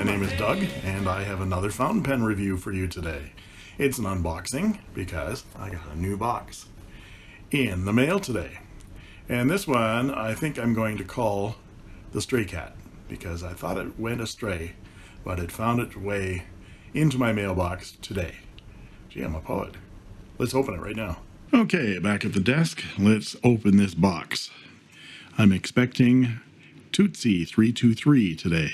name is Doug, and I have another fountain pen review for you today. It's an unboxing because I got a new box in the mail today. And this one I think I'm going to call the Stray Cat, because I thought it went astray, but it found its way into my mailbox today. Gee, I'm a poet. Let's open it right now. Okay, back at the desk, let's open this box. I'm expecting Tuzi 323 today.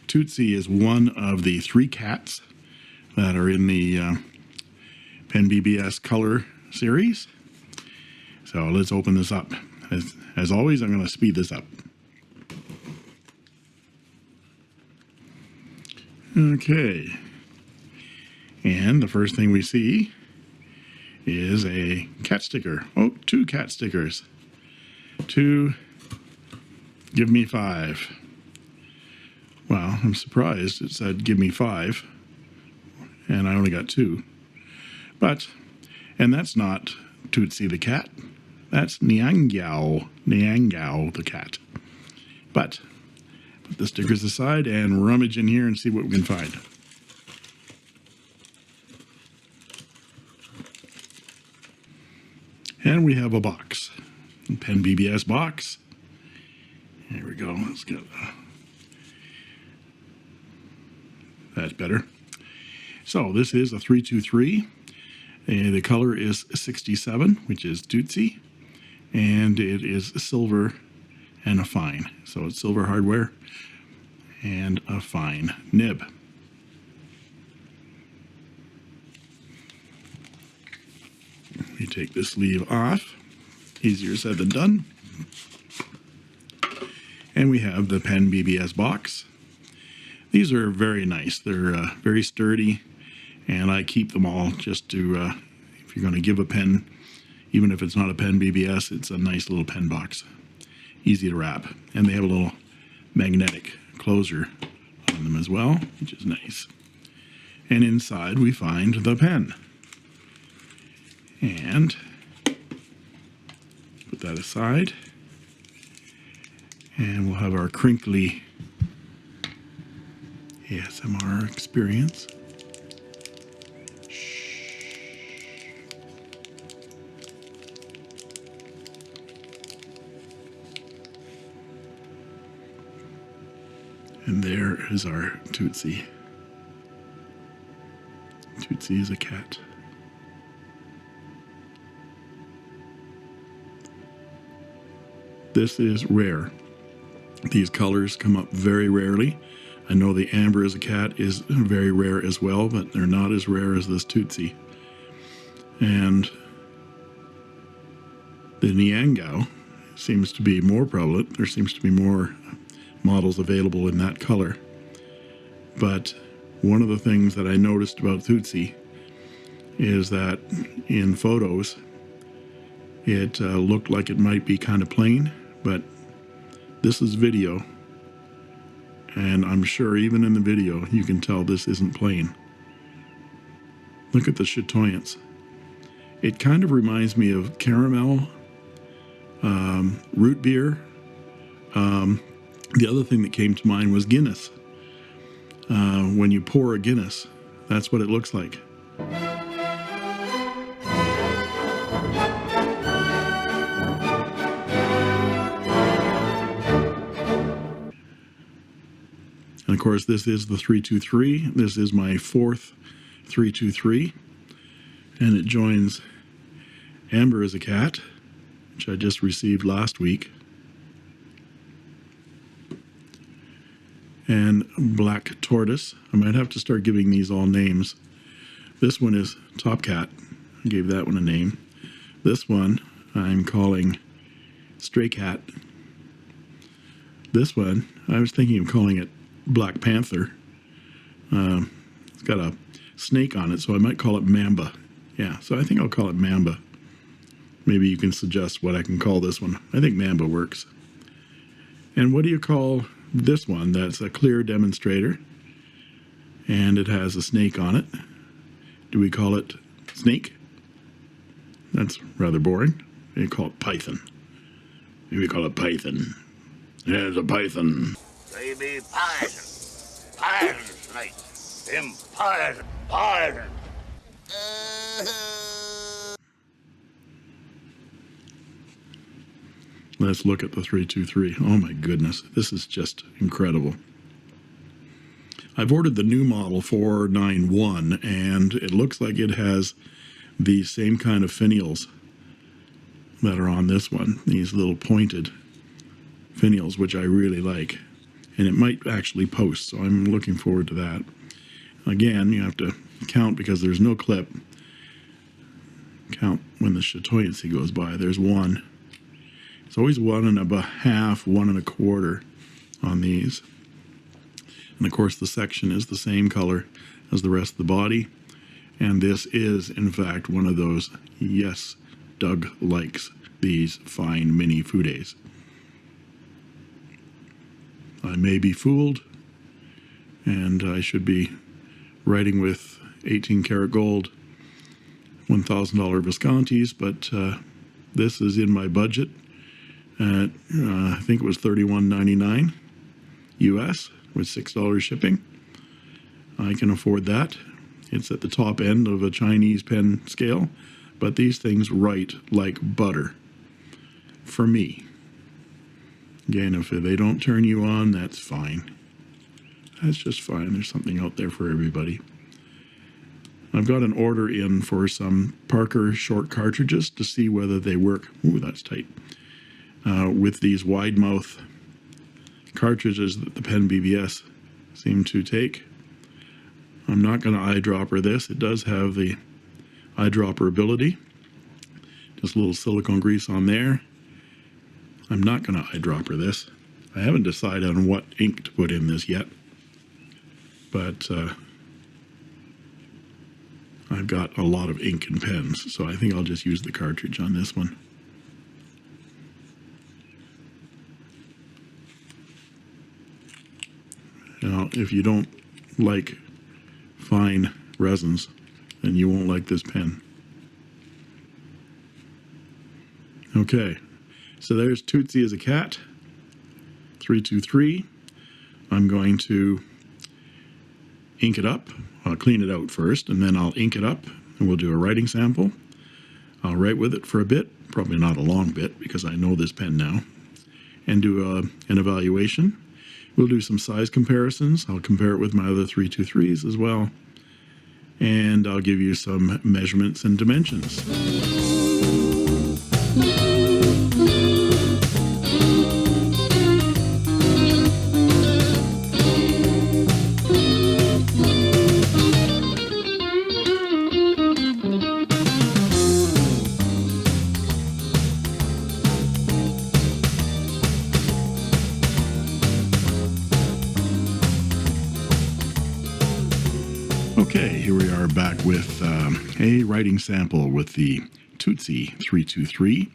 Tuzi is one of the 3 cats that are in the PenBBS color series. So let's open this up. As always, I'm going to speed this up. Okay. And the first thing we see is a cat sticker. Oh, 2 cat stickers. 2, give me 5. Wow, I'm surprised it said give me 5, and I only got 2. And that's not Tuzi the cat. That's Niangao the cat. But put the stickers aside and rummage in here and see what we can find. And we have a box, a PenBBS box. Here we go. Let's get that's better. So this is a 323. The color is 67, which is Tuzi, and it is silver and a fine. So it's silver hardware and a fine nib. We take this sleeve off. Easier said than done. And we have the PenBBS box. These are very nice. They're very sturdy, and I keep them all just to, if you're going to give a pen, even if it's not a PenBBS, it's a nice little pen box. Easy to wrap. And they have a little magnetic closure on them as well, which is nice. And inside we find the pen. And put that aside. And we'll have our crinkly ASMR experience. And there is our Tuzi. Tuzi is a cat. This is rare. These colors come up very rarely. I know the Amber as a cat is very rare as well, but they're not as rare as this Tuzi. And the Niangao seems to be more prevalent. There seems to be more models available in that color. But one of the things that I noticed about Tuzi is that in photos it looked like it might be kind of plain, but this is video, and I'm sure even in the video you can tell this isn't plain. Look at the chatoyants. It kind of reminds me of caramel, root beer. The other thing that came to mind was Guinness. When you pour a Guinness, that's what it looks like. And of course, this is the 323. This is my 4th 323. And it joins Amber as a cat, which I just received last week. And Black Tortoise. I might have to start giving these all names. This one is Top Cat. I gave that one a name. This one I'm calling Stray Cat. This one, I was thinking of calling it Black Panther. It's got a snake on it, so I might call it Mamba. Yeah, so I think I'll call it Mamba. Maybe you can suggest what I can call this one. I think Mamba works. And what do you call this one? That's a clear demonstrator, and it has a snake on it. Do we call it Snake? That's rather boring. Maybe call it Python. Maybe call it Python. There's a python. Baby python. Like empire, fire. Let's look at the 323. Oh my goodness, this is just incredible. I've ordered the new model 491, and it looks like it has the same kind of finials that are on this one, these little pointed finials, which I really like. And it might actually post, so I'm looking forward to that. Again, you have to count because there's no clip. Count when the chatoyancy goes by. There's one. It's always 1.5, 1.25 on these. And of course the section is the same color as the rest of the body. And this is, in fact, one of those, yes, Doug likes these fine mini Fudes. I may be fooled, and I should be writing with 18 karat gold, $1,000 Viscontis, but this is in my budget at, I think it was $31.99 US with $6 shipping. I can afford that. It's at the top end of a Chinese pen scale, but these things write like butter for me. Again, if they don't turn you on, that's fine. That's just fine. There's something out there for everybody. I've got an order in for some Parker short cartridges to see whether they work. Ooh, that's tight. With these wide mouth cartridges that the PenBBS seem to take. I'm not going to eyedropper this. It does have the eyedropper ability. Just a little silicone grease on there. I'm not going to eyedropper this. I haven't decided on what ink to put in this yet. But I've got a lot of ink and pens, so I think I'll just use the cartridge on this one. Now, if you don't like fine resins, then you won't like this pen. Okay, so there's Tuzi as a cat, 323. I'm going to ink it up. I'll clean it out first, and then I'll ink it up, and we'll do a writing sample. I'll write with it for a bit, probably not a long bit, because I know this pen now, and do an evaluation. We'll do some size comparisons. I'll compare it with my other 323s as well, and I'll give you some measurements and dimensions. Okay, here we are back with a writing sample with the Tuzi 323.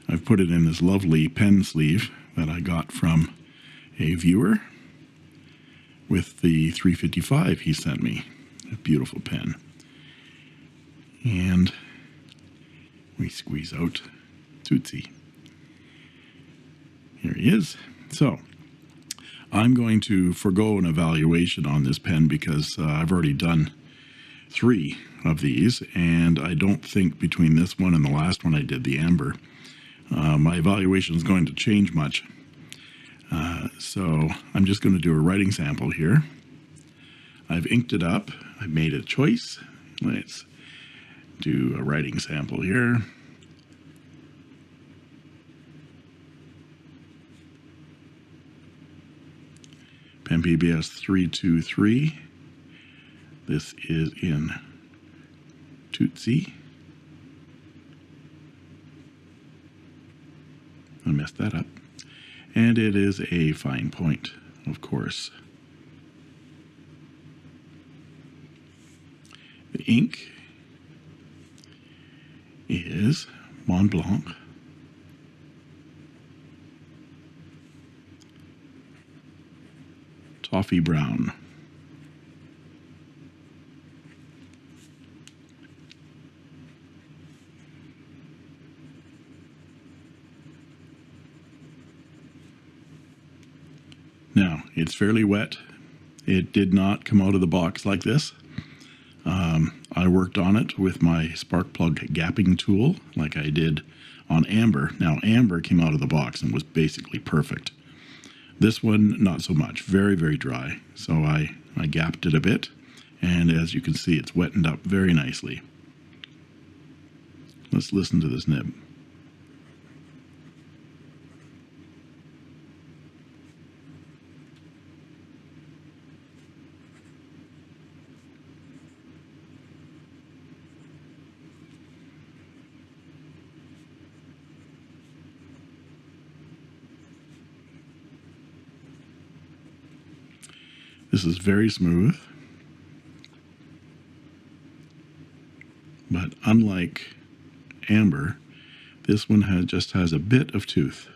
I've put it in this lovely pen sleeve that I got from a viewer with the 355 he sent me. A beautiful pen. And we squeeze out Tuzi. Here he is. So, I'm going to forego an evaluation on this pen because I've already done 3 of these, and I don't think between this one and the last one I did, the Amber, my evaluation is going to change much. So I'm just going to do a writing sample here. I've inked it up. I've made a choice. Let's do a writing sample here. PenBBS 323. This is in Tuzi. I messed that up. And it is a fine point, of course. The ink is Mont Blanc. Toffee brown. Now, it's fairly wet, It did not come out of the box like this. I worked on it with my spark plug gapping tool like I did on Amber. Now, Amber came out of the box and was basically perfect. This one, not so much. Very, very dry. So I gapped it a bit, and as you can see, it's wetted up very nicely. Let's listen to this nib. This is very smooth, but unlike Amber, this one just has a bit of tooth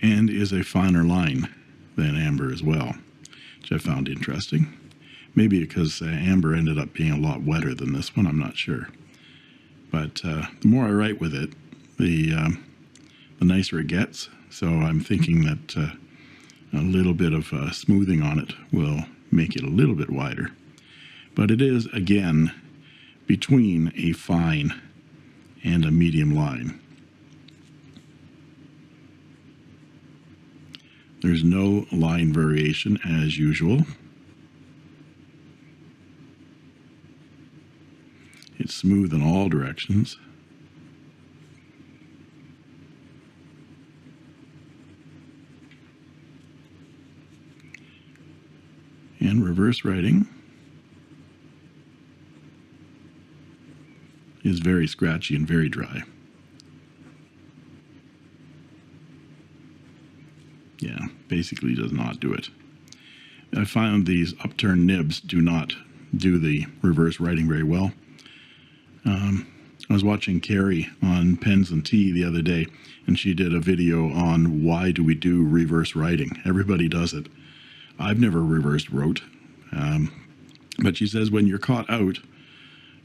and is a finer line than Amber as well, which I found interesting. Maybe because Amber ended up being a lot wetter than this one, I'm not sure. But the more I write with it, the nicer it gets. So I'm thinking that a little bit of smoothing on it will make it a little bit wider. But it is, again, between a fine and a medium line. There's no line variation as usual. It's smooth in all directions. And reverse writing is very scratchy and very dry. Yeah, basically does not do it. I found these upturned nibs do not do the reverse writing very well. I was watching Carrie on Pens and Tea the other day, and she did a video on why do we do reverse writing. Everybody does it. I've never reversed wrote, but she says when you're caught out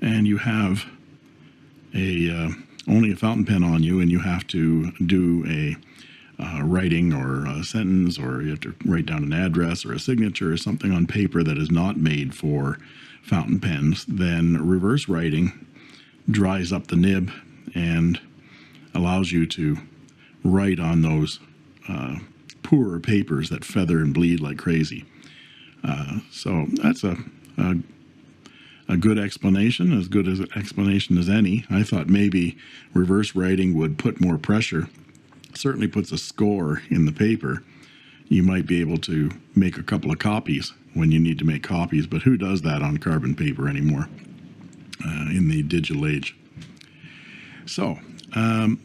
and you have only a fountain pen on you and you have to do a writing or a sentence, or you have to write down an address or a signature or something on paper that is not made for fountain pens, then reverse writing dries up the nib and allows you to write on those poorer papers that feather and bleed like crazy. So that's a good explanation, as good as an explanation as any. I thought maybe reverse writing would put more pressure. Certainly puts a score in the paper. You might be able to make a couple of copies when you need to make copies, but who does that on carbon paper anymore in the digital age? So I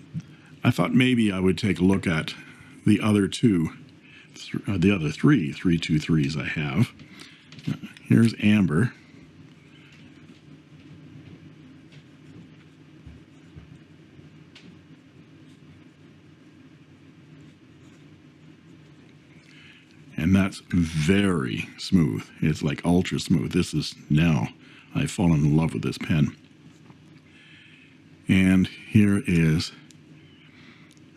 thought maybe I would take a look at the other three 323s I have. Here's Amber. And that's very smooth. It's like ultra smooth. This is now, I've fallen in love with this pen. And here is,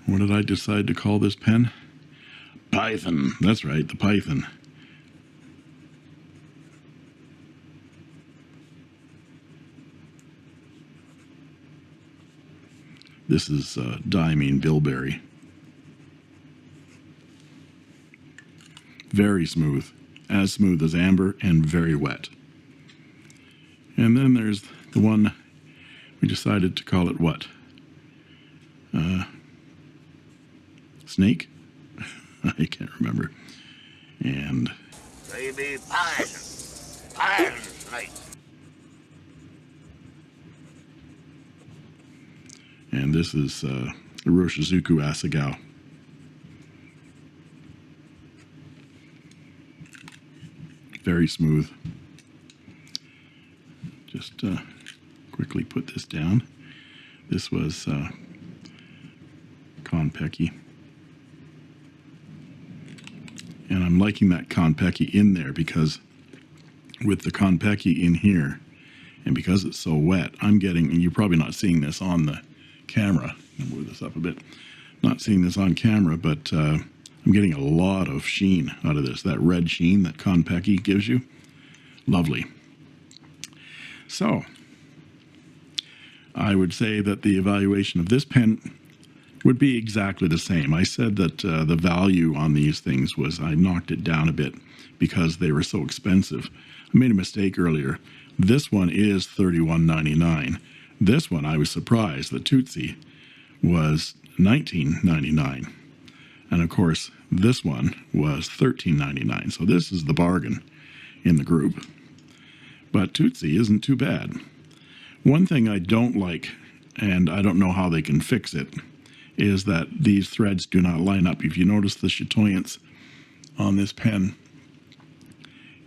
what did I decide to call this pen? Python. That's right, the Python. This is Diamine Bilberry. Very smooth as Amber, and very wet. And then there's the one we decided to call it what? Snake? I can't remember. And Baby Python Snake. And this is Iroshizuku Asagao. Very smooth. Just quickly put this down. This was Konpeki. And I'm liking that Konpeki in there because with the Konpeki in here, and because it's so wet, I'm getting, and you're probably not seeing this on the camera. I'll move this up a bit. Not seeing this on camera, but I'm getting a lot of sheen out of this. That red sheen that Konpeki gives you. Lovely. So, I would say that the evaluation of this pen would be exactly the same. I said that the value on these things was, I knocked it down a bit because they were so expensive. I made a mistake earlier. This one is $31.99. This one, I was surprised, the Tuzi, was $19.99. And of course, this one was $13.99. So this is the bargain in the group. But Tuzi isn't too bad. One thing I don't like, and I don't know how they can fix it, is that these threads do not line up. If you notice the chatoyants on this pen,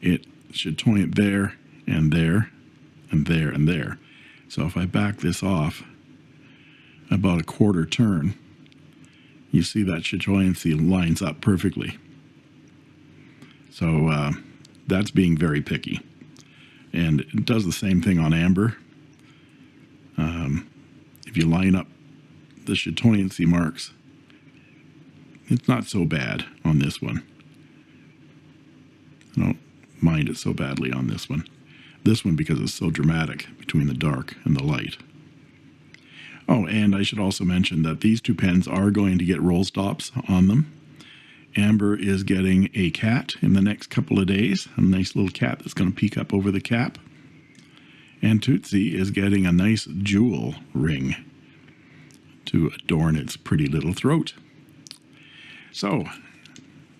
it chatoyant there and there and there and there. So if I back this off about a quarter turn, you see that chatoyancy lines up perfectly. So that's being very picky. And it does the same thing on Amber. If you line up the chatoyancy marks, it's not so bad on this one. I don't mind it so badly on this one. This one because it's so dramatic between the dark and the light. Oh, and I should also mention that these two pens are going to get roll stops on them. Amber is getting a cat in the next couple of days, a nice little cat that's going to peek up over the cap. And Tuzi is getting a nice jewel ring to adorn its pretty little throat. So,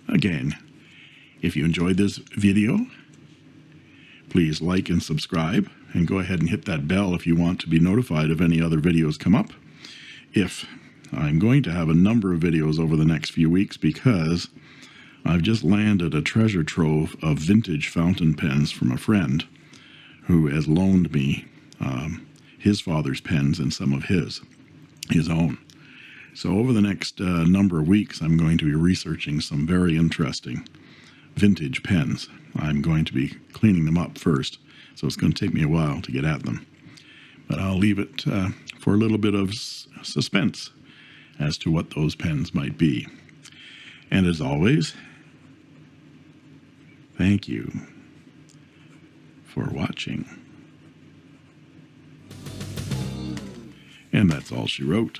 again, if you enjoyed this video, please like and subscribe, and go ahead and hit that bell if you want to be notified of any other videos come up. If I'm going to have a number of videos over the next few weeks because I've just landed a treasure trove of vintage fountain pens from a friend who has loaned me his father's pens and some of his own. So over the next number of weeks, I'm going to be researching some very interesting vintage pens. I'm going to be cleaning them up first, so it's going to take me a while to get at them. But I'll leave it for a little bit of suspense as to what those pens might be. And as always, thank you for watching. And that's all she wrote.